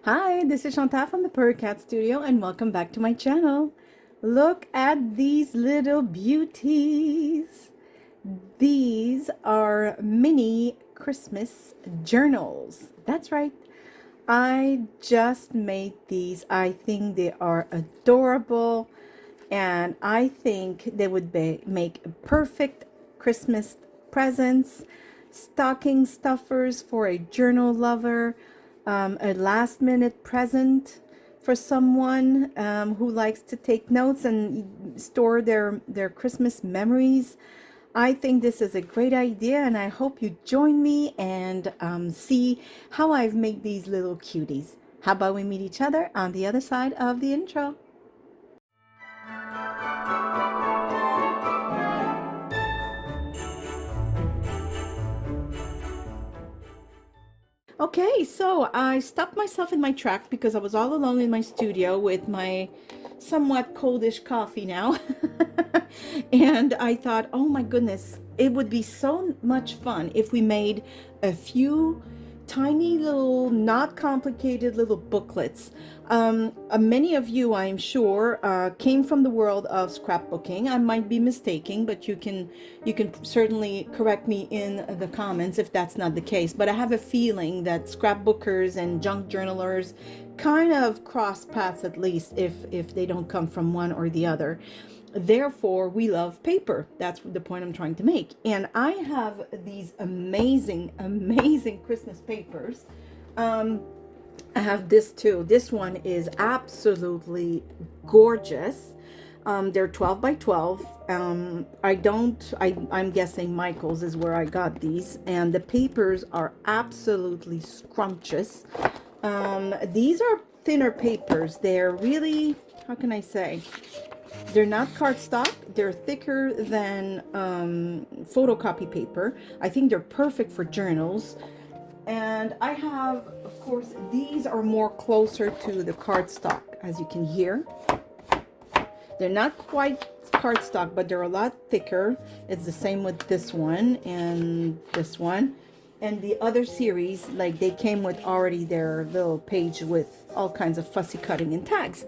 Hi, this is Chantal from the Purr Cat Studio and welcome back to my channel. Look at these little beauties. These are mini Christmas journals. That's right. I just made these. I think they are adorable and I think they would make perfect Christmas presents, stocking stuffers for a journal lover, a last minute present for someone who likes to take notes and store their Christmas memories. I think this is a great idea, and I hope you join me and see how I've made these little cuties. How about we meet each other on the other side of the intro? Okay, so I stopped myself in my track because I was all alone in my studio with my somewhat coldish coffee now. And I thought, oh my goodness, it would be so much fun if we made a few tiny little, not complicated little booklets. Many of you, I'm sure, came from the world of scrapbooking. I might be mistaken, but you can certainly correct me in the comments if that's not the case. But I have a feeling that scrapbookers and junk journalers kind of cross paths, at least if they don't come from one or the other. Therefore, we love paper. That's the point I'm trying to make. And I have these amazing Christmas papers. I have this too. This one is absolutely gorgeous. They're 12 by 12. I'm guessing Michael's is where I got these. And the papers are absolutely scrumptious. These are thinner papers. They're really, how can I say? They're not cardstock. They're thicker than photocopy paper. I think they're perfect for journals. And I have, of course, these are more closer to the cardstock, as you can hear. They're not quite cardstock, but they're a lot thicker. It's the same with this one and this one. And the other series, like they came with already their little page with all kinds of fussy cutting and tags.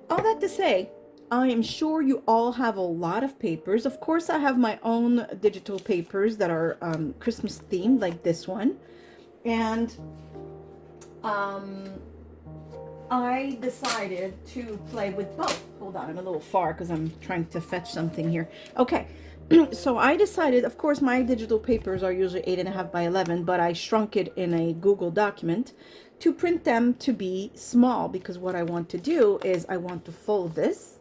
All that to say, I am sure you all have a lot of papers. Of course, I have my own digital papers that are Christmas themed, like this one. And um, I decided to play with both. Hold on, I'm a little far because I'm trying to fetch something here. Okay, so I decided, of course, my digital papers are usually 8.5 by 11, but I shrunk it in a Google document to print them to be small because what I want to do is I want to fold this.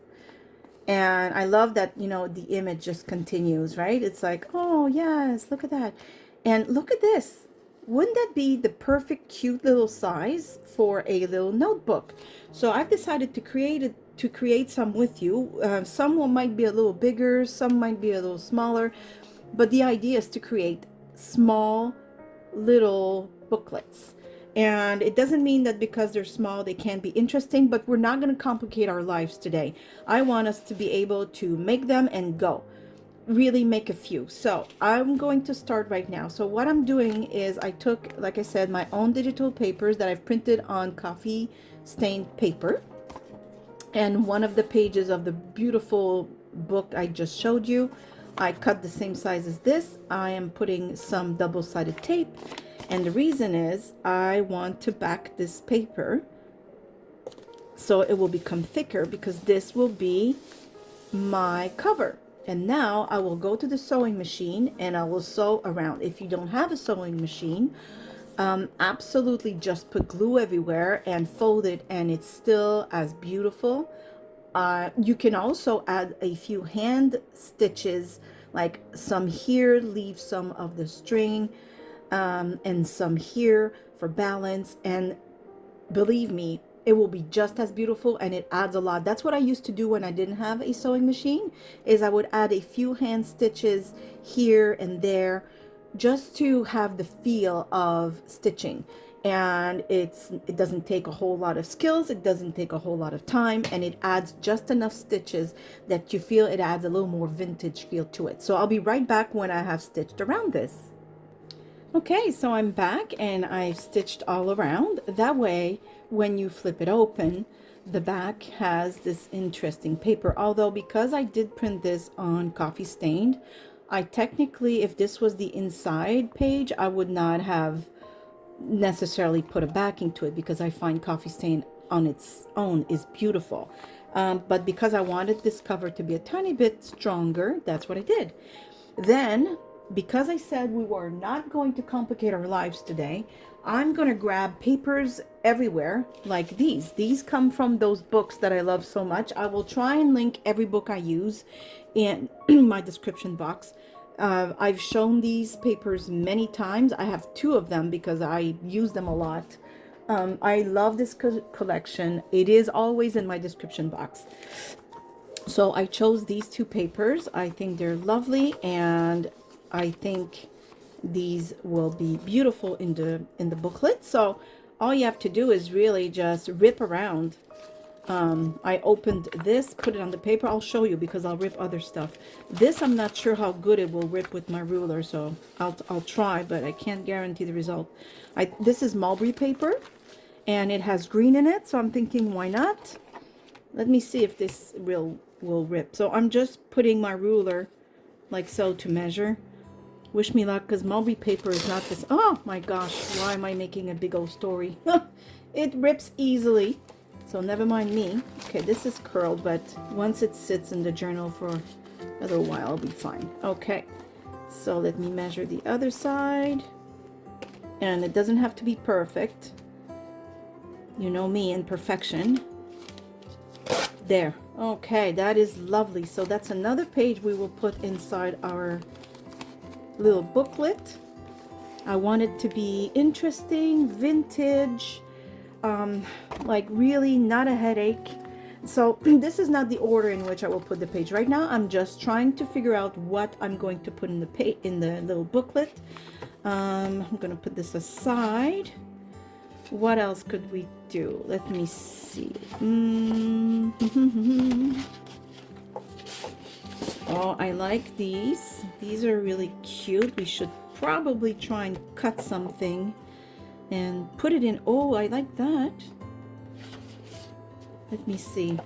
And I love that, you know, the image just continues, right? It's like, oh, yes, look at that. And look at this. Wouldn't that be the perfect cute little size for a little notebook? So I've decided to create some with you. Some might be a little bigger, some might be a little smaller, but the idea is to create small little booklets. And it doesn't mean that because they're small they can't be interesting, but we're not going to complicate our lives today. I want us to be able to make them and go. Really make a few. So I'm going to start right now. So what I'm doing is I took, like I said, my own digital papers that I've printed on coffee stained paper. And one of the pages of the beautiful book I just showed you, I cut the same size as this. I am putting some double-sided tape. And the reason is I want to back this paper so it will become thicker because this will be my cover. And now I will go to the sewing machine and I will sew around. If you don't have a sewing machine, absolutely just put glue everywhere and fold it and it's still as beautiful. You can also add a few hand stitches, like some here, leave some of the string, and some here for balance. And believe me, it will be just as beautiful and it adds a lot. That's what I used to do when I didn't have a sewing machine, is I would add a few hand stitches here and there just to have the feel of stitching. And it doesn't take a whole lot of skills, it doesn't take a whole lot of time, and it adds just enough stitches that you feel it adds a little more vintage feel to it. So I'll be right back when I have stitched around this. Okay, so I'm back and I've stitched all around. That way, when you flip it open, the back has this interesting paper. Although because I did print this on coffee stained, I technically, if this was the inside page, I would not have necessarily put a backing to it, because I find coffee stain on its own is beautiful. But because I wanted this cover to be a tiny bit stronger, that's what I did. Then, because I said we were not going to complicate our lives today, I'm going to grab papers everywhere like these. These come from those books that I love so much. I will try and link every book I use in my description box. I've shown these papers many times. I have 2 of them because I use them a lot. I love this collection. It is always in my description box. So I chose these 2 papers. I think they're lovely, and I think these will be beautiful in the booklet. So all you have to do is really just rip around. I opened this, put it on the paper. I'll show you because I'll rip other stuff. This, I'm not sure how good it will rip with my ruler, so I'll try, but I can't guarantee the result. This is mulberry paper, and it has green in it, so I'm thinking, why not? Let me see if this will rip. So I'm just putting my ruler like so to measure. Wish me luck, because mulberry paper is not this. Oh my gosh, why am I making a big old story? It rips easily, so never mind me. Okay, this is curled, but once it sits in the journal for a little while, I'll be fine. Okay, so let me measure the other side. And it doesn't have to be perfect. You know me and perfection. There. Okay, that is lovely. So that's another page we will put inside our little booklet. I want it to be interesting, vintage, like really not a headache. So this is not the order in which I will put the page. Right now I'm just trying to figure out what I'm going to put in the little booklet. I'm going to put this aside. What else could we do? Let me see. Oh, I like these. These are really cute. We should probably try and cut something and put it in. Oh, I like that. Let me see.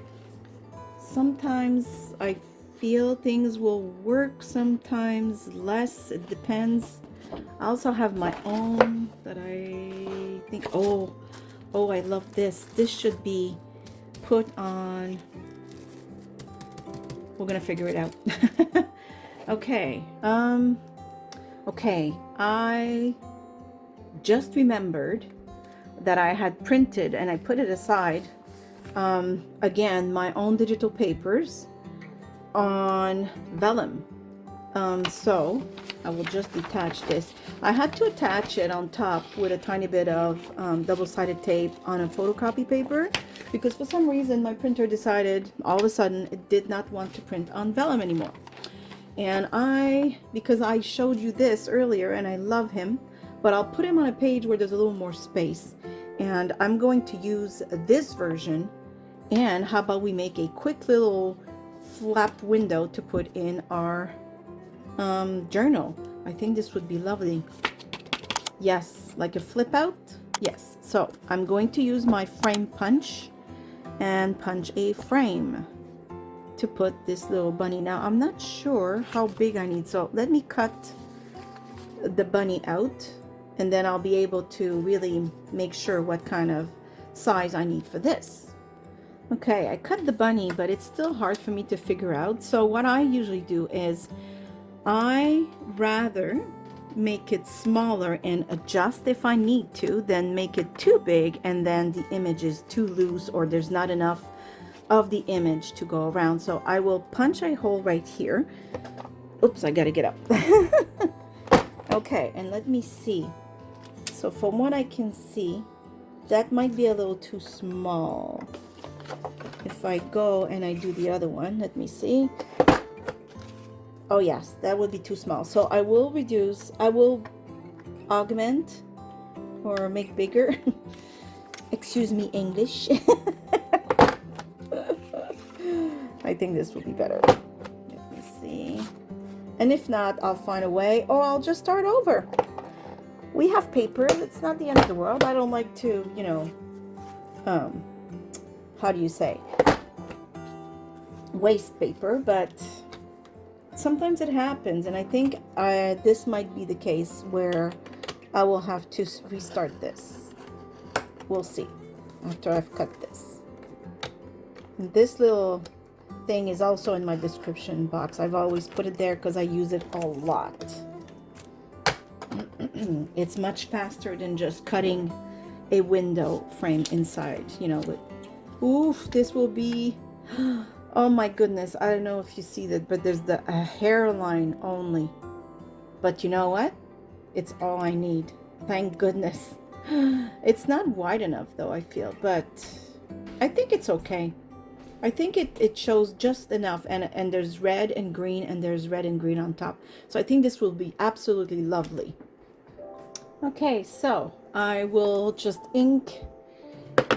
Sometimes I feel things will work, sometimes less. It depends. I also have my own that I think, oh, I love this. This should be put on. We're gonna figure it out. Okay. Okay. I just remembered that I had printed, and I put it aside, again, my own digital papers on vellum. So I will just detach this. I had to attach it on top with a tiny bit of double-sided tape on a photocopy paper, because for some reason my printer decided all of a sudden it did not want to print on vellum anymore. And because I showed you this earlier and I love him, but I'll put him on a page where there's a little more space, and I'm going to use this version. And how about we make a quick little flap window to put in our journal. I think this would be lovely. Yes, like a flip out. Yes. So I'm going to use my frame punch and punch a frame to put this little bunny. Now I'm not sure how big I need, so let me cut the bunny out, and then I'll be able to really make sure what kind of size I need for this. Okay, I cut the bunny, but it's still hard for me to figure out. So what I usually do is I rather make it smaller and adjust if I need to, than make it too big and then the image is too loose or there's not enough of the image to go around. So I will punch a hole right here. Oops, I gotta get up. Okay, and let me see. So from what I can see, that might be a little too small. If I go and I do the other one, let me see. Oh yes, that would be too small. So I will reduce, I will augment or make bigger. Excuse me, English. I think this will be better. Let me see. And if not, I'll find a way, or I'll just start over. We have paper. It's not the end of the world. I don't like to, you know, um, how do you say, waste paper, but sometimes it happens, and I think this might be the case where I will have to restart this. We'll see after I've cut this. And this little thing is also in my description box. I've always put it there because I use it a lot. It's much faster than just cutting a window frame inside, you know. With, oof, this will be, oh my goodness, I don't know if you see that, but there's the hairline only. But you know what? It's all I need. Thank goodness. It's not wide enough though, I feel, but I think it's okay. I think it shows just enough, and there's red and green, and there's red and green on top. So I think this will be absolutely lovely. Okay, so I will just ink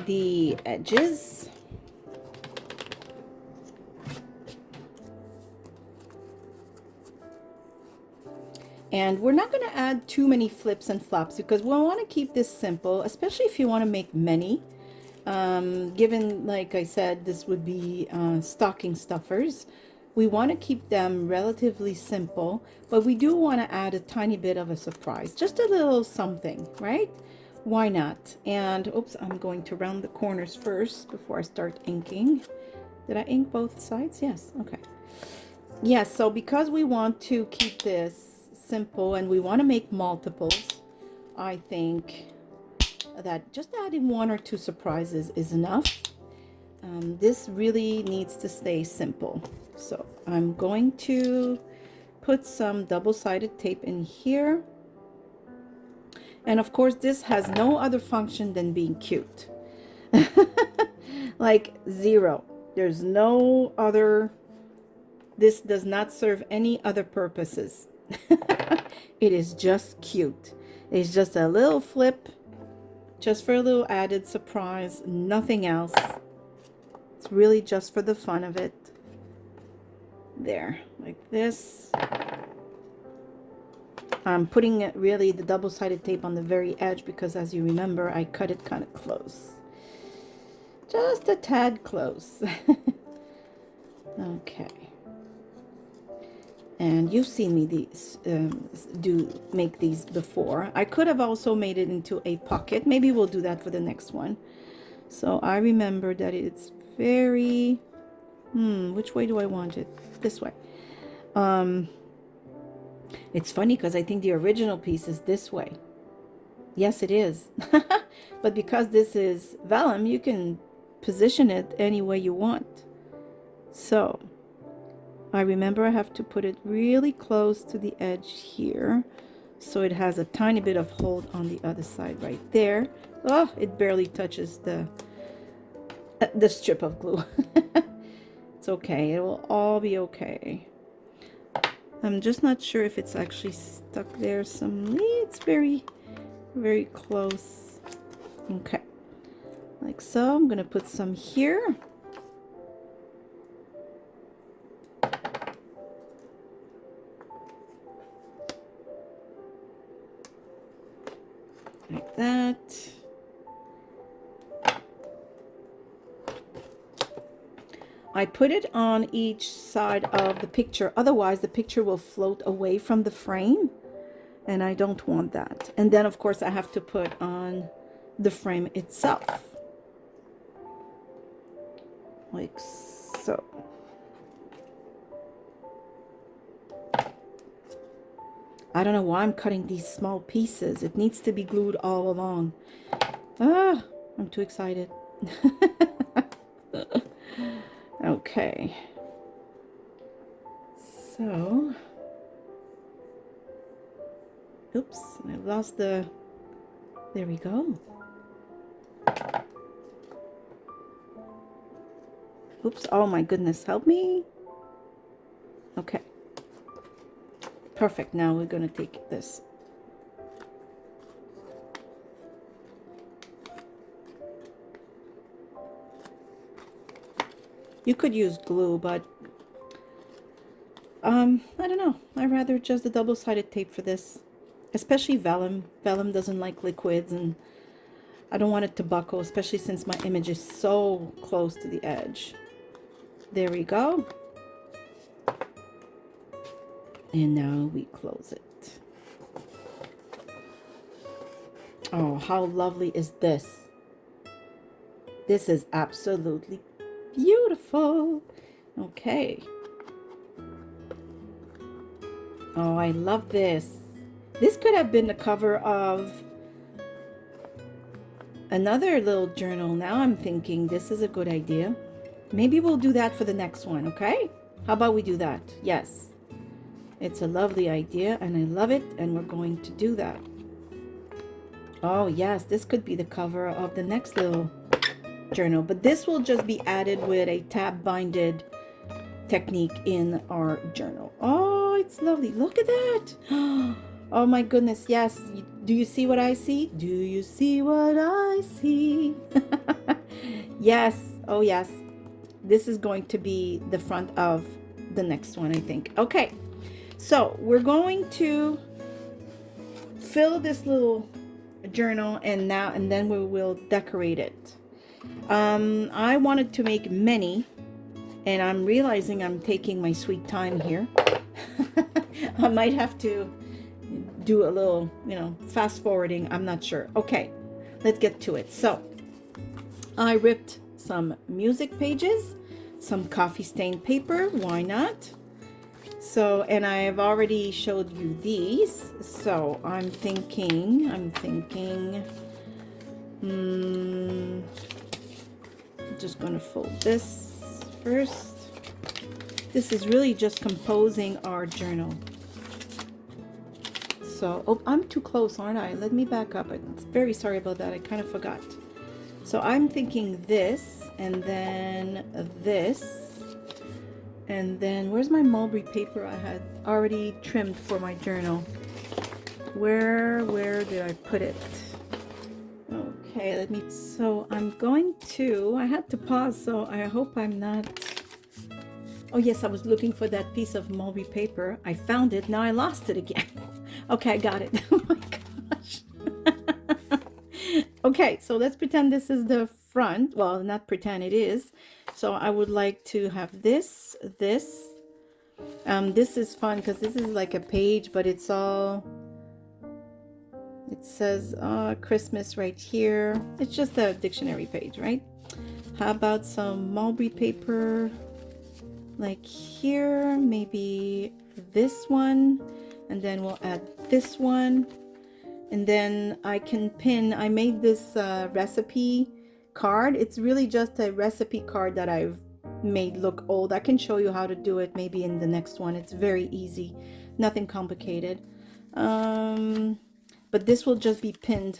the edges. And we're not going to add too many flips and flops because we want to keep this simple, especially if you want to make many. Given, like I said, this would be stocking stuffers. We want to keep them relatively simple, but we do want to add a tiny bit of a surprise, just a little something, right? Why not? And oops, I'm going to round the corners first before I start inking. Did I ink both sides? Yes. Okay. Yes, so because we want to keep this simple and we want to make multiples, I think that just adding one or two surprises is enough. This really needs to stay simple. So I'm going to put some double-sided tape in here. And of course, this has no other function than being cute. Like zero. There's no other, this does not serve any other purposes. It is just cute. It's just a little flip, just for a little added surprise, nothing else. It's really just for the fun of it. There, like this. I'm putting really the double-sided tape on the very edge because, as you remember, I cut it kind of close. Just a tad close. Okay. And you've seen me make these before. I could have also made it into a pocket. Maybe we'll do that for the next one. So I remember that it's very, which way do I want it? This way. It's funny because I think the original piece is this way. Yes, it is. But because this is vellum, you can position it any way you want. So I remember I have to put it really close to the edge here, so it has a tiny bit of hold on the other side right there. Oh, it barely touches the strip of glue. It's okay, it will all be okay. I'm just not sure if it's actually stuck there some. It's very, very close. Okay, like so. I'm gonna put some here. Like that. I put it on each side of the picture, otherwise the picture will float away from the frame, and I don't want that. And then of course I have to put on the frame itself, like so. I don't know why I'm cutting these small pieces. It needs to be glued all along. Ah, I'm too excited. Okay. So, oops, I lost the, there we go. Oops, oh my goodness, help me. Okay. Perfect, now we're gonna take this. You could use glue, but I don't know. I'd rather just the double-sided tape for this, especially vellum. Vellum doesn't like liquids, and I don't want it to buckle, especially since my image is so close to the edge. There we go. And now we close it. Oh, how lovely is this? This is absolutely beautiful. Okay. Oh, I love this. This could have been the cover of another little journal. Now I'm thinking this is a good idea. Maybe we'll do that for the next one, okay? How about we do that? Yes. It's a lovely idea and I love it, and we're going to do that. Oh yes, this could be the cover of the next little journal, but this will just be added with a tab binded technique in our journal. Oh, it's lovely. Look at that. Oh my goodness, yes. Do you see what I see? Do you see what I see? Yes. Oh yes. This is going to be the front of the next one, I think. Okay. So we're going to fill this little journal and then we will decorate it. I wanted to make many, and I'm realizing I'm taking my sweet time here. I might have to do a little, fast forwarding. I'm not sure. Okay, let's get to it. So I ripped some music pages, some coffee stained paper. Why not? So, and I have already showed you these. So I'm thinking, I'm just going to fold this first. This is really just composing our journal. So, oh, I'm too close, aren't I? Let me back up. I'm very sorry about that. I kind of forgot. So I'm thinking this, and then this. And then, where's my mulberry paper I had already trimmed for my journal? Where did I put it? Okay, so I'm going to, I had to pause, so I hope I'm not, oh yes, I was looking for that piece of mulberry paper. I found it, now I lost it again. Okay, I got it. Oh my gosh. Okay, so let's pretend this is the front. Well, not pretend, it is. So I would like to have this. This is fun because this is like a page, but it's all, it says Christmas right here. It's just a dictionary page, right? How about some mulberry paper like here? Maybe this one, and then we'll add this one. And then I can pin, I made this recipe card. It's really just a recipe card that I've made look old. I can show you how to do it maybe in the next one. It's very easy, nothing complicated. But this will just be pinned,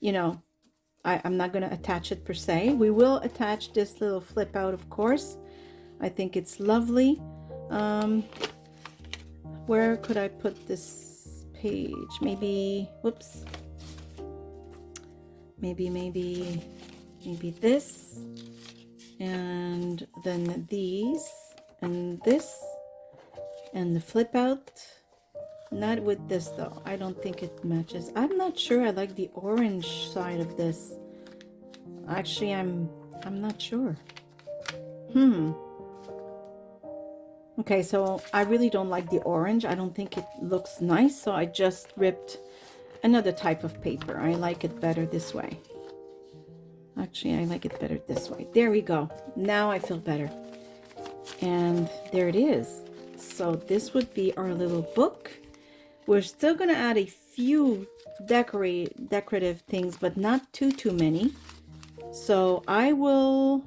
I'm not going to attach it per se. We will attach this little flip out, of course. I think it's lovely. Where could I put this page? Maybe, whoops, maybe this, and then these, and this, and the flip out. Not with this though. I don't think it matches. I'm not sure I like the orange side of this. Actually, I'm not sure. Okay, so I really don't like the orange. I don't think it looks nice, so I just ripped another type of paper. I like it better this way. Actually, I like it better this way. There we go. Now I feel better. And there it is. So this would be our little book. We're still going to add a few decorative things, but not too many. So I don't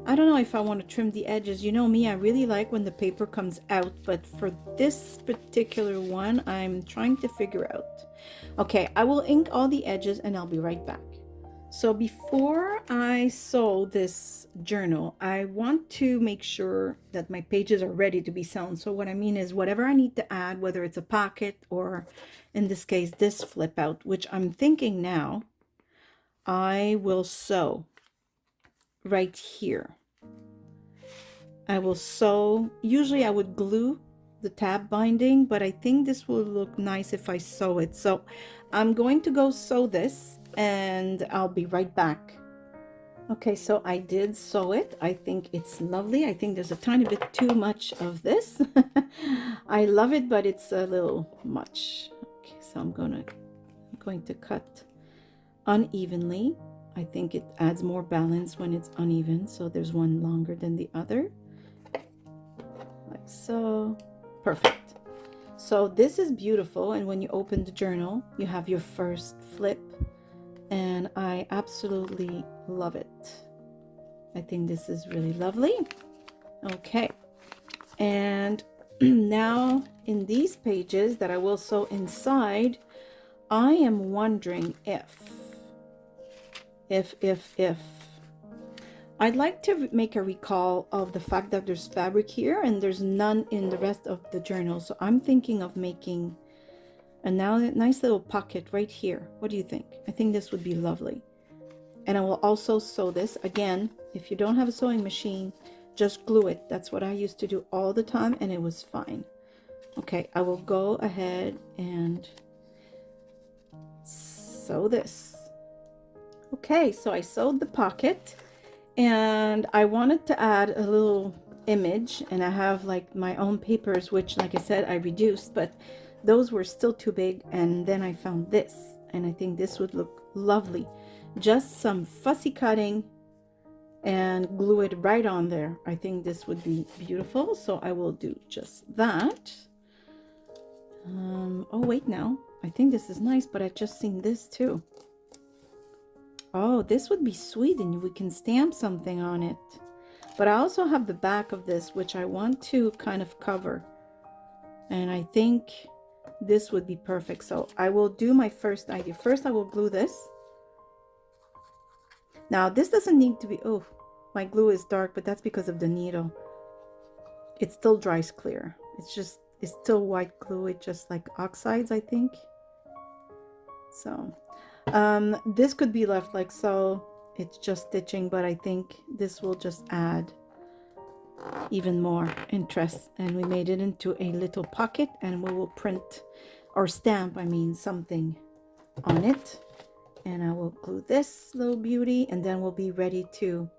know if I want to trim the edges. You know me, I really like when the paper comes out, but for this particular one, I'm trying to figure out. Okay, I will ink all the edges and I'll be right back. So before I sew this journal, I want to make sure that my pages are ready to be sewn. So what I mean is whatever I need to add, whether it's a pocket or in this case, this flip out, which I'm thinking now, I will sew right here. I will sew, usually I would glue the tab binding, but I think this will look nice if I sew it. So I'm going to go sew this and I'll be right back. Okay, so I did sew it. I think it's lovely. I think there's a tiny bit too much of this. I love it, but it's a little much. Okay, so I'm going to cut unevenly. I think it adds more balance when it's uneven. So there's one longer than the other. Like so. Perfect. So this is beautiful. And when you open the journal, you have your first flip. And I absolutely love it. I think this is really lovely. Okay. And now in these pages that I will sew inside, I am wondering if I'd like to make a recall of the fact that there's fabric here and there's none in the rest of the journal. So I'm thinking of making a nice little pocket right here. What do you think? I think this would be lovely. And I will also sew this. Again, if you don't have a sewing machine, just glue it. That's what I used to do all the time and it was fine. Okay, I will go ahead and sew this. Okay, so I sewed the pocket and I wanted to add a little image, and I have like my own papers, which like I said, I reduced, but those were still too big. And then I found this, and I think this would look lovely. Just some fussy cutting and glue it right on there. I think this would be beautiful. So I will do just that. Oh wait, now I think this is nice, but I just seen this too. Oh, this would be sweet, and we can stamp something on it. But I also have the back of this, which I want to kind of cover. And I think this would be perfect. So I will do my first idea. First, I will glue this. Now, this doesn't need to be, oh, my glue is dark, but that's because of the needle. It still dries clear. It's still white glue. It just like oxides, I think. So this could be left like so. It's just stitching, but I think this will just add even more interest. And we made it into a little pocket, and we will print or stamp, I mean, something on it. And I will glue this little beauty, and then we'll be ready to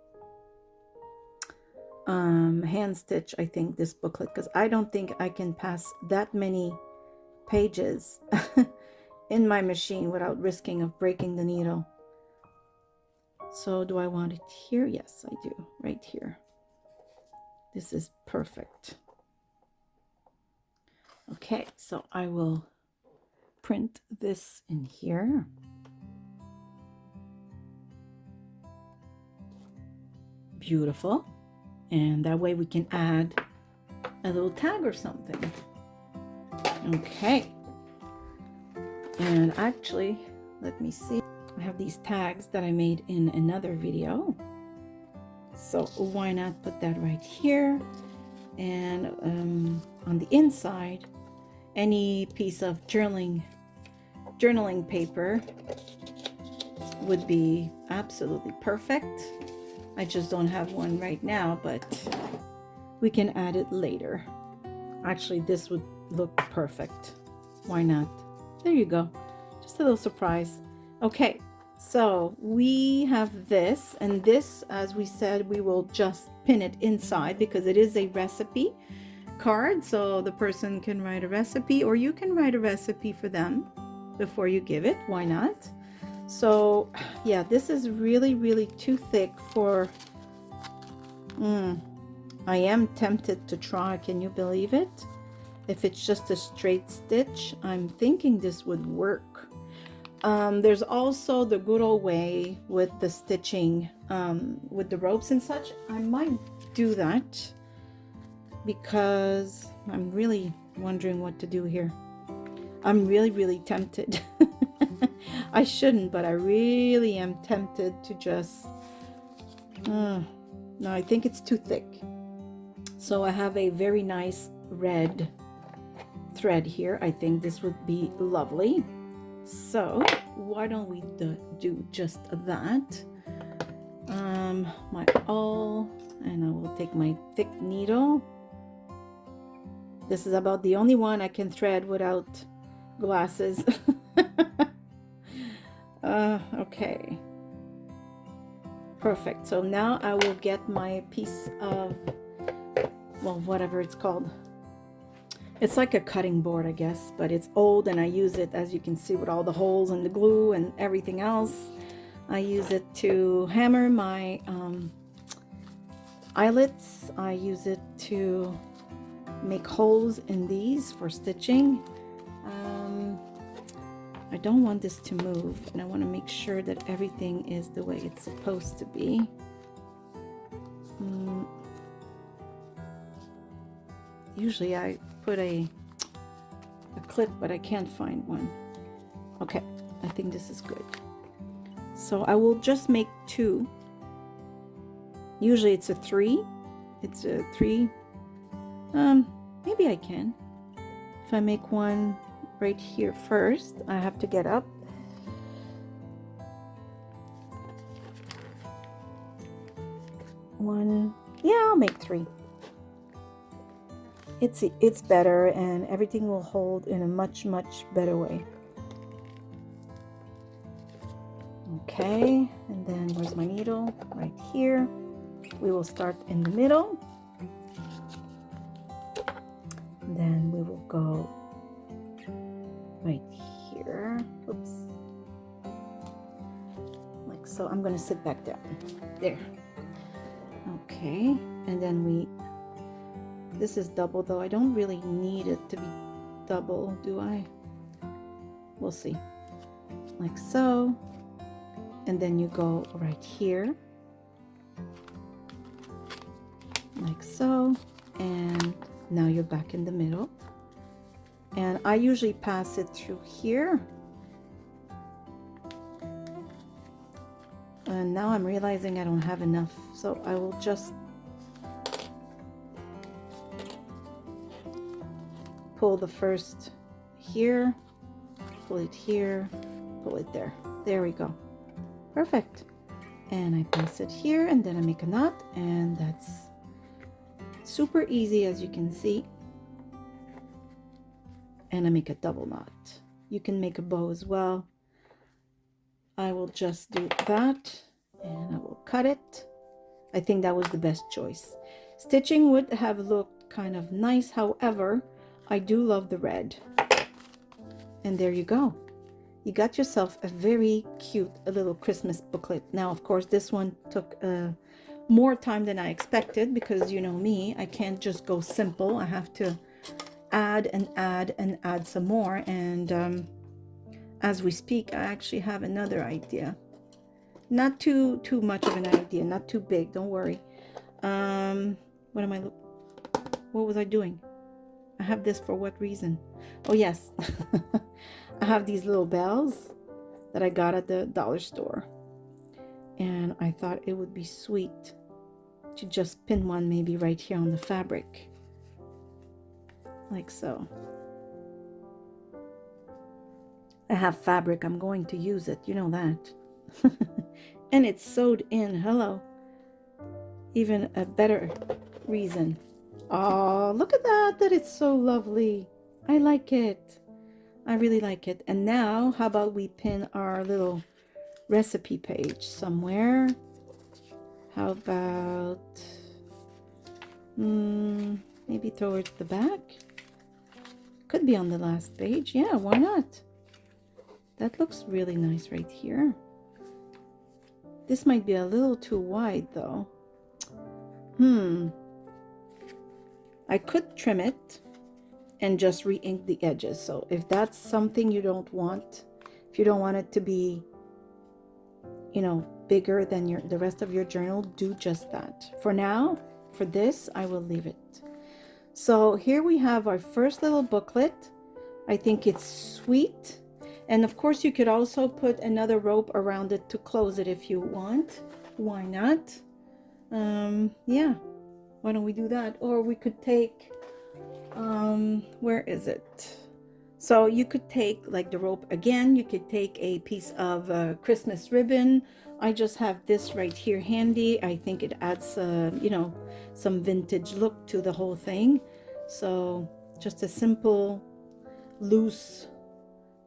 hand stitch, I think, this booklet, because I don't think I can pass that many pages in my machine without risking of breaking the needle. So do I want it here? Yes, I do, right here. This is perfect. Okay, so I will print this in here. Beautiful. And that way we can add a little tag or something. Okay. And actually, let me see. I have these tags that I made in another video. So why not put that right here? And on the inside, any piece of journaling paper would be absolutely perfect. I just don't have one right now, but we can add it later. Actually, this would look perfect. Why not? There you go. Just a little surprise. Okay, so we have this, and this, as we said, we will just pin it inside because it is a recipe card. So the person can write a recipe, or you can write a recipe for them before you give it. Why not? So yeah, this is really, really too thick for, I am tempted to try. Can you believe it? If it's just a straight stitch, I'm thinking this would work. There's also the good old way with the stitching with the ropes and such. I might do that because I'm really wondering what to do here. I'm really, really tempted. I shouldn't, but I really am tempted to just, no, I think it's too thick. So I have a very nice red thread here. I think this would be lovely. So why don't we do just that? My awl, and I will take my thick needle. This is about the only one I can thread without glasses. Okay. Perfect. So now I will get my piece of, well, whatever it's called. It's like a cutting board, I guess, but it's old and I use it, as you can see, with all the holes and the glue and everything else. I use it to hammer my eyelets. I use it to make holes in these for stitching. I don't want this to move, and I want to make sure that everything is the way it's supposed to be. Usually I put a clip, but I can't find one. Okay, I think this is good. So I will just make 2. Usually it's a 3. It's a 3. Maybe I can. If I make one right here first, I have to get up. One, yeah, I'll make 3. It's better, and everything will hold in a much better way. Okay, and then where's my needle? Right here. We will start in the middle. And then we will go right here. Oops. Like so. I'm going to sit back down. There. Okay, and then this is double, though I don't really need it to be double, do I? We'll see. Like so. And then you go right here. Like so. And now you're back in the middle. And I usually pass it through here. And now I'm realizing I don't have enough, so I will just pull the first here, pull it here, pull it there. There we go. Perfect. And I pass it here, and then I make a knot, and that's super easy, as you can see. And I make a double knot. You can make a bow as well. I will just do that, and I will cut it. I think that was the best choice. Stitching would have looked kind of nice, however, I do love the red. And there you go. You got yourself a very cute little Christmas booklet. Now, of course, this one took more time than I expected, because you know me, I can't just go simple. I have to add and add and add some more. And as we speak, I actually have another idea. Not too much of an idea, not too big, don't worry. What was I doing? I have this for what reason? Oh yes. I have these little bells that I got at the dollar store, and I thought it would be sweet to just pin one maybe right here on the fabric, like so. I have fabric, I'm going to use it, you know that. And it's sewed in. Hello. Even a better reason. Oh, look at that. That is so lovely. I like it. I really like it. And now, how about we pin our little recipe page somewhere? How about maybe towards the back? Could be on the last page. Yeah, why not? That looks really nice right here. This might be a little too wide though. I could trim it and just re-ink the edges. So if that's something you don't want, if you don't want it to be, you know, bigger than the rest of your journal, do just that. For now, for this, I will leave it. So here we have our first little booklet. I think it's sweet. And of course, you could also put another rope around it to close it if you want. Why not? Yeah, why don't we do that? Or we could take, where is it? So you could take like the rope again. You could take a piece of Christmas ribbon. I just have this right here handy. I think it adds, you know, some vintage look to the whole thing. So just a simple loose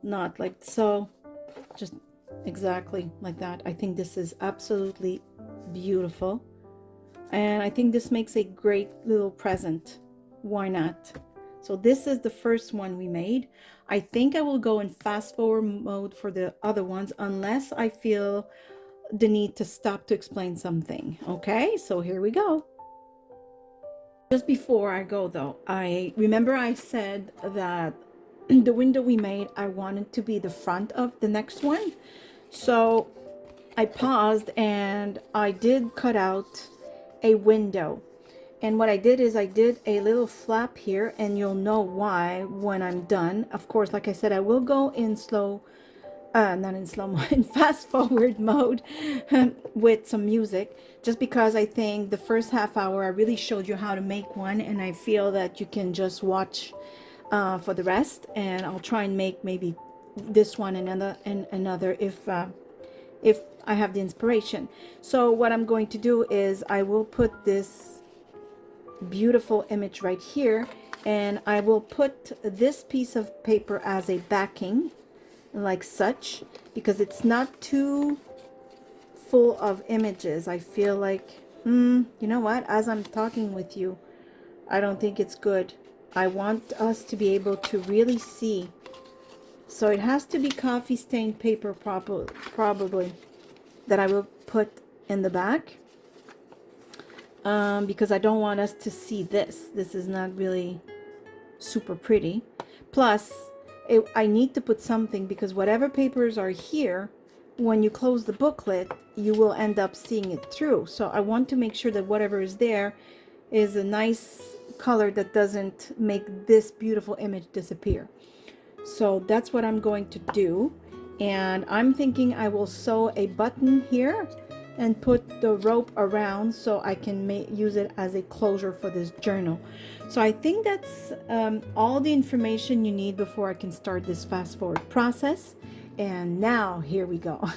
knot like so. Just exactly like that. I think this is absolutely beautiful. And I think this makes a great little present. Why not? So this is the first one we made. I think I will go in fast forward mode for the other ones unless I feel the need to stop to explain something. Okay, so here we go. Just before I go though, I remember I said that the window we made, I wanted to be the front of the next one. So I paused and I did cut out a window. And what I did is I did a little flap here, and you'll know why when I'm done. Of course, like I said, I will go in slow, not in slow mo, in fast forward mode with some music, just because I think the first half hour I really showed you how to make one, and I feel that you can just watch for the rest. And I'll try and make maybe this one and another if I have the inspiration. So what I'm going to do is I will put this beautiful image right here, and I will put this piece of paper as a backing like such, because it's not too full of images. I feel like you know what, as I'm talking with you, I don't think it's good. I want us to be able to really see. So it has to be coffee stained paper probably that I will put in the back, because I don't want us to see this. This is not really super pretty. Plus, I need to put something, because whatever papers are here, when you close the booklet, you will end up seeing it through. So I want to make sure that whatever is there is a nice color that doesn't make this beautiful image disappear. So that's what I'm going to do. And I'm thinking I will sew a button here and put the rope around so I can use it as a closure for this journal. So I think that's all the information you need before I can start this fast forward process. And now here we go.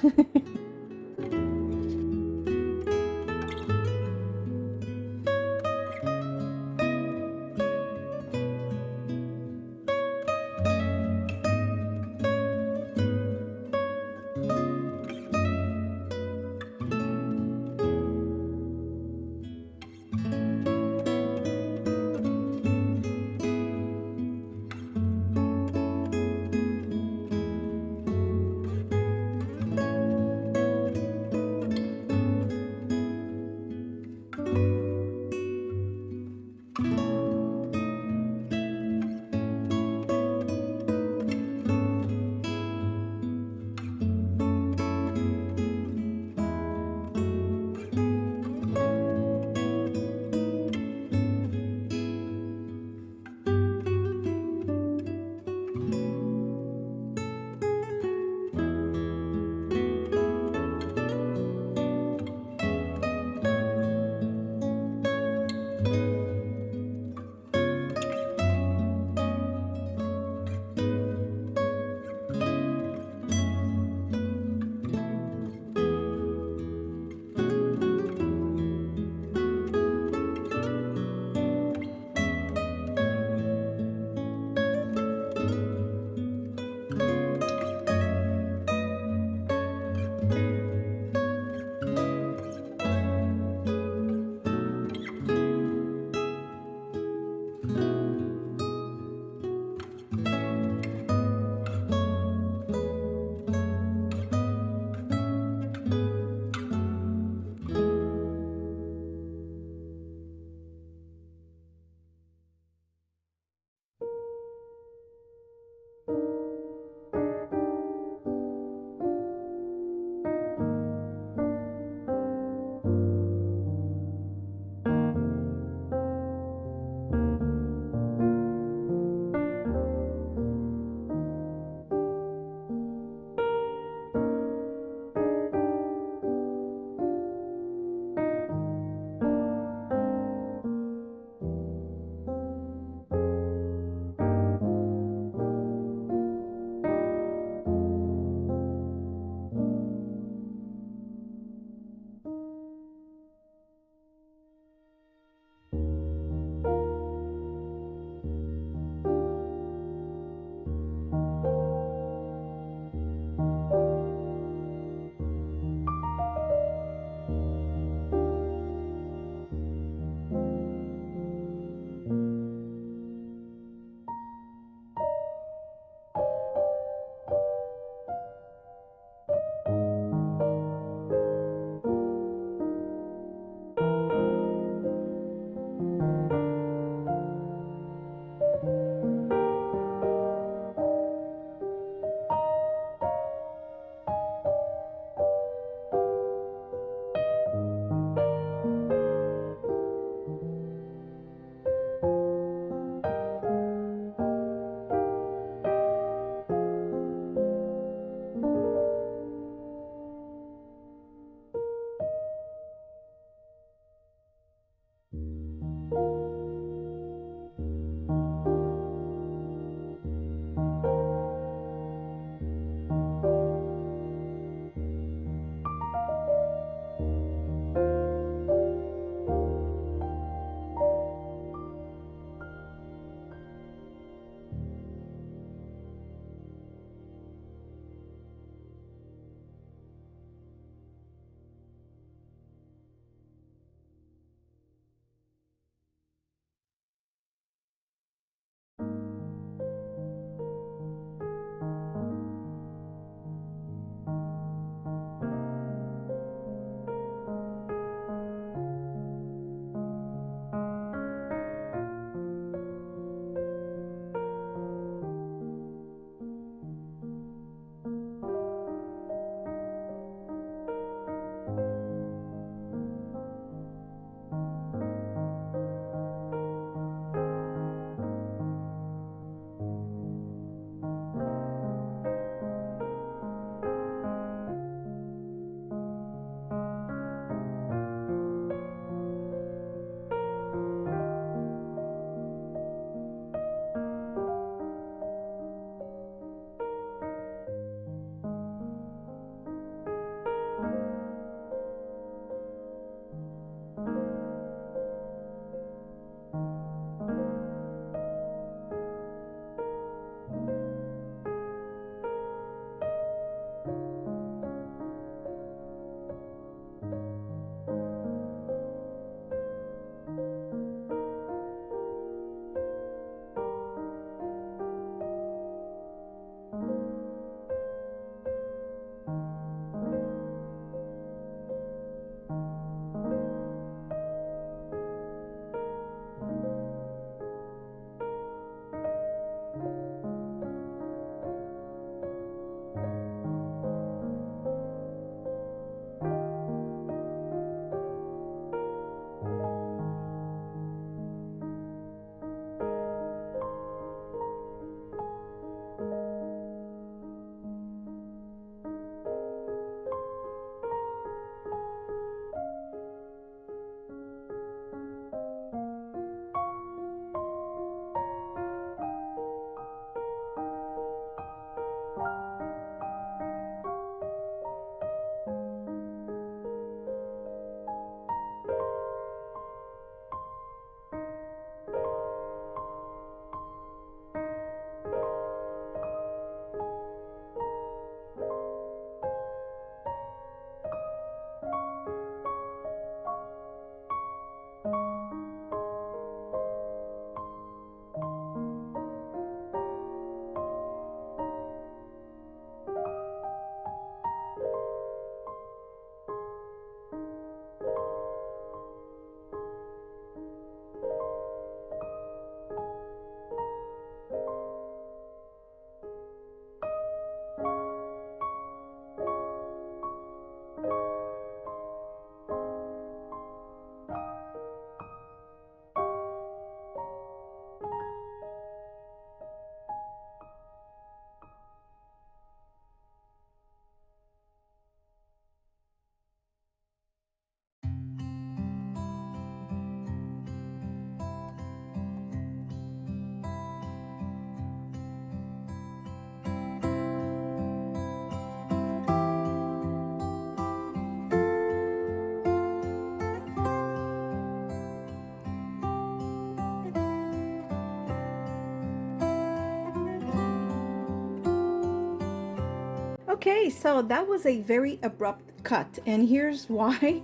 Okay, so that was a very abrupt cut, and here's why.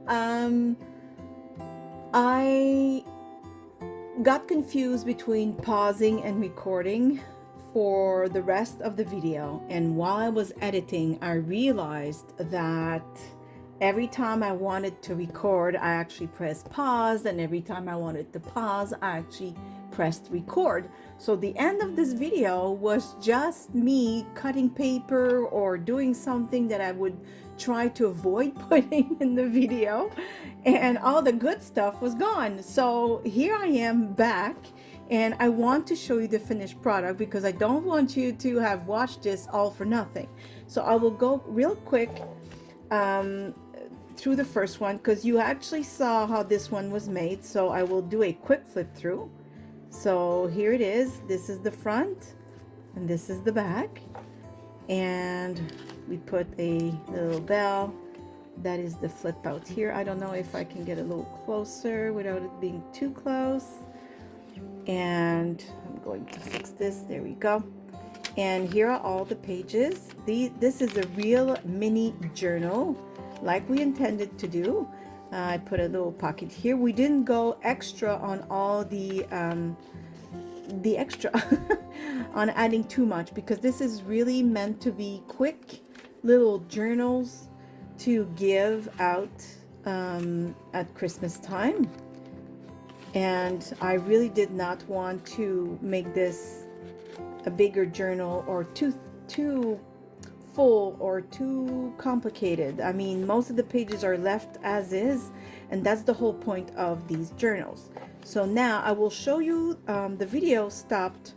Um, I got confused between pausing and recording for the rest of the video, and while I was editing, I realized that every time I wanted to record, I actually pressed pause, and every time I wanted to pause, I actually pressed record. So the end of this video was just me cutting paper or doing something that I would try to avoid putting in the video, and all the good stuff was gone. So here I am back, and I want to show you the finished product because I don't want you to have watched this all for nothing. So I will go real quick through the first one because you actually saw how this one was made. So I will do a quick flip through. So here it is. This is the front and this is the back, and we put a little bell. That is the flip out here. I don't know if I can get a little closer without it being too close, and I'm going to fix this. There we go. And here are all the pages. This is a real mini journal like we intended to do. I put a little pocket here. We didn't go extra on all the extra on adding too much because this is really meant to be quick little journals to give out at Christmas time. And I really did not want to make this a bigger journal or too full or too complicated. I mean, most of the pages are left as is, and that's the whole point of these journals. So now I will show you, the video stopped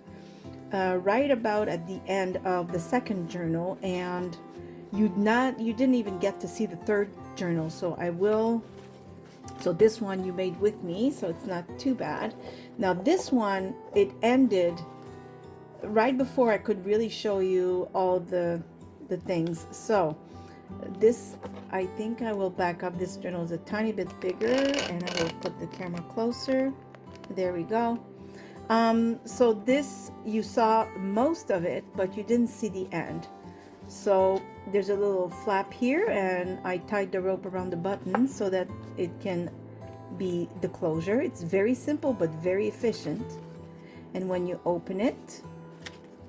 right about at the end of the second journal, and you didn't even get to see the third journal. So so this one you made with me, so it's not too bad. Now this one, it ended right before I could really show you all the things. So this, I think I will back up. This journal is a tiny bit bigger, and I will put the camera closer. There we go. So this, you saw most of it, but you didn't see the end. So there's a little flap here, and I tied the rope around the button so that it can be the closure. It's very simple but very efficient. And when you open it,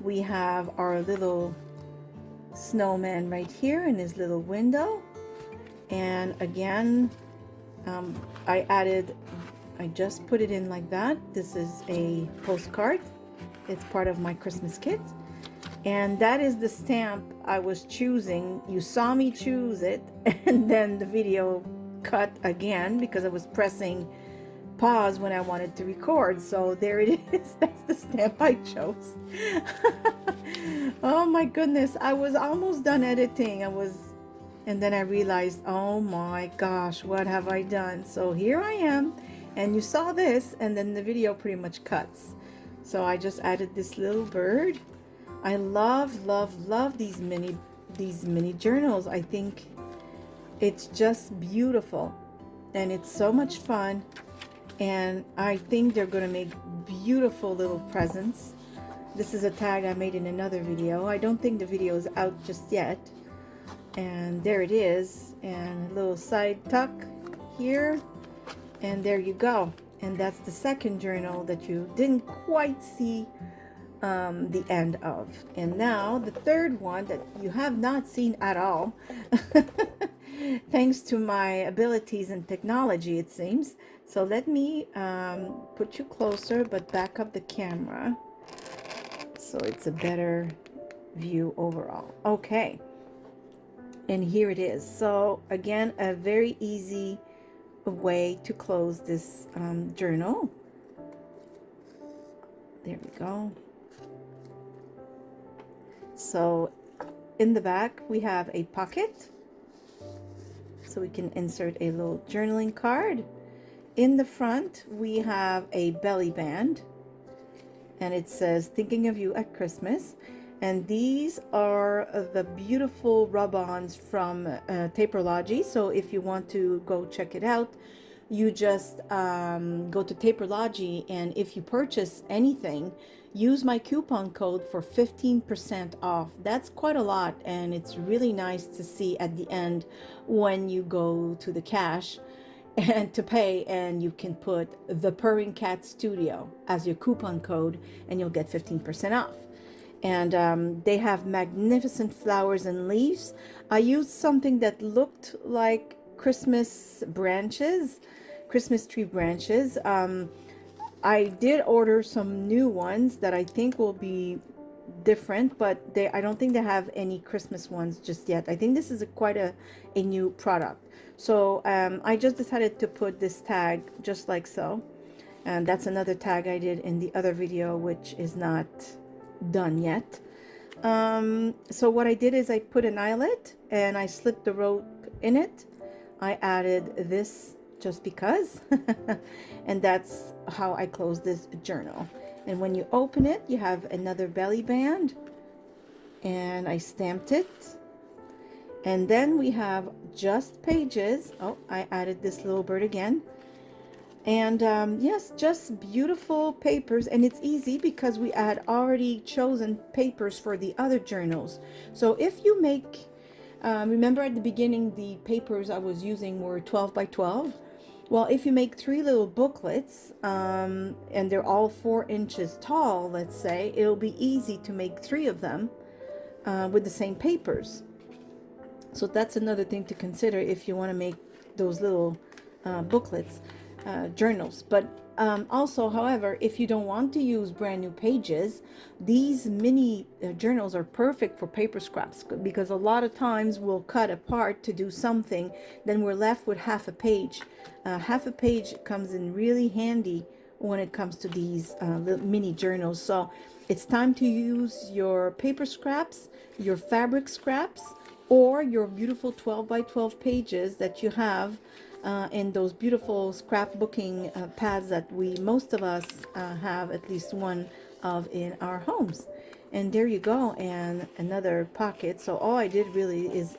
we have our little snowman right here in his little window. And again, I just put it in like that. This is a postcard. It's part of my Christmas kit. And that is the stamp I was choosing. You saw me choose it, and then the video cut again because I was pressing pause when I wanted to record. So there it is. That's the stamp I chose. Oh my goodness, I was almost done editing. And then I realized, oh my gosh, what have I done? So here I am, and you saw this, and then the video pretty much cuts. So I just added this little bird. I love these mini journals. I think it's just beautiful, and it's so much fun, and I think they're gonna make beautiful little presents. This is a tag I made in another video. I don't think the video is out just yet. And there it is, and a little side tuck here, and there you go. And that's the second journal that you didn't quite see the end of. And now the third one that you have not seen at all, thanks to my abilities in technology, it seems. So let me put you closer, but back up the camera so it's a better view overall. Okay, and here it is. So again, a very easy way to close this journal. There we go. So in the back we have a pocket, so we can insert a little journaling card. In the front we have a belly band, and it says thinking of you at Christmas. And these are the beautiful rub-ons from Taperlogy. So if you want to go check it out, you just go to Taperlogy, and if you purchase anything, use my coupon code for 15% off. That's quite a lot, and it's really nice to see at the end when you go to the cash and to pay, and you can put the Purring Cat Studio as your coupon code, and you'll get 15% off. And they have magnificent flowers and leaves. I used something that looked like Christmas branches, Christmas tree branches. I did order some new ones that I think will be different, but I don't think they have any Christmas ones just yet. I think this is quite a new product. So I just decided to put this tag just like so. And that's another tag I did in the other video, which is not done yet. So what I did is I put an eyelet and I slipped the rope in it. I added this just because and that's how I close this journal. And when you open it, you have another belly band, and I stamped it. And then we have just pages. Oh, I added this little bird again. And yes, just beautiful papers, and it's easy because we had already chosen papers for the other journals. So if you make, remember at the beginning the papers I was using were 12 by 12. Well, if you make 3 little booklets, and they're all 4 inches tall, let's say, it'll be easy to make 3 of them with the same papers. So that's another thing to consider if you want to make those little booklets, journals. But also, however, if you don't want to use brand new pages, these mini journals are perfect for paper scraps, because a lot of times we'll cut apart to do something, then we're left with half a page. Half a page comes in really handy when it comes to these little mini journals. So it's time to use your paper scraps, your fabric scraps, or your beautiful 12 by 12 pages that you have in those beautiful scrapbooking pads that most of us have at least one of in our homes. And there you go, and another pocket. So all I did really is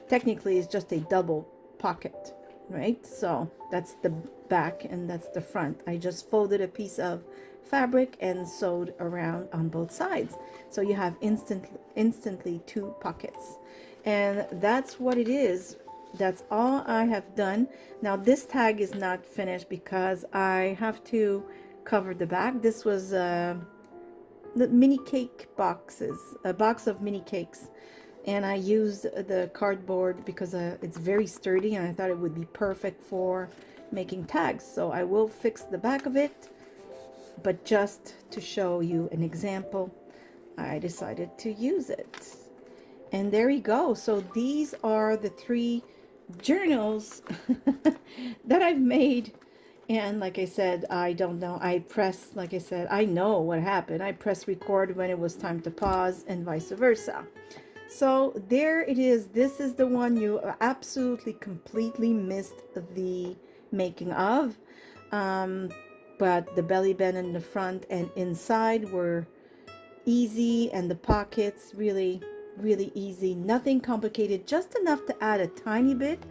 technically is just a double pocket, right? So that's the back and that's the front. I just folded a piece of fabric and sewed around on both sides. So you have instantly 2 pockets. And that's what it is. That's all I have done. Now this tag is not finished because I have to cover the back. This was the mini cake boxes, a box of mini cakes, and I used the cardboard because it's very sturdy, and I thought it would be perfect for making tags. So I will fix the back of it, but just to show you an example, I decided to use it. And there you go. So these are the 3 journals that I've made. And like I said, I don't know, like I said, I know what happened. I pressed record when it was time to pause, and vice versa. So there it is. This is the one you absolutely completely missed the making of. But the belly band in the front and inside were easy, and the pockets really easy, nothing complicated, just enough to add a tiny bit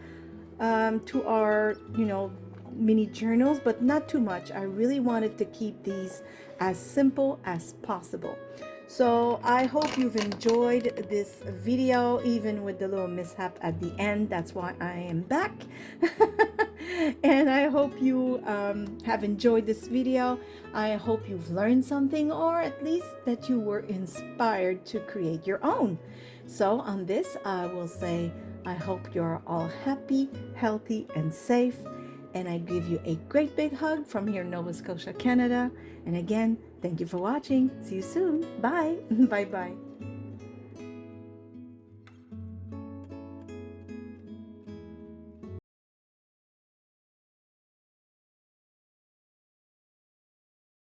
to our mini journals, but not too much. I really wanted to keep these as simple as possible. So I hope you've enjoyed this video, even with the little mishap at the end. That's why I am back. And I hope you have enjoyed this video. I hope you've learned something, or at least that you were inspired to create your own. So on this, I will say, I hope you're all happy, healthy, and safe. And I give you a great big hug from here in Nova Scotia, Canada. And again, thank you for watching. See you soon. Bye. Bye-bye.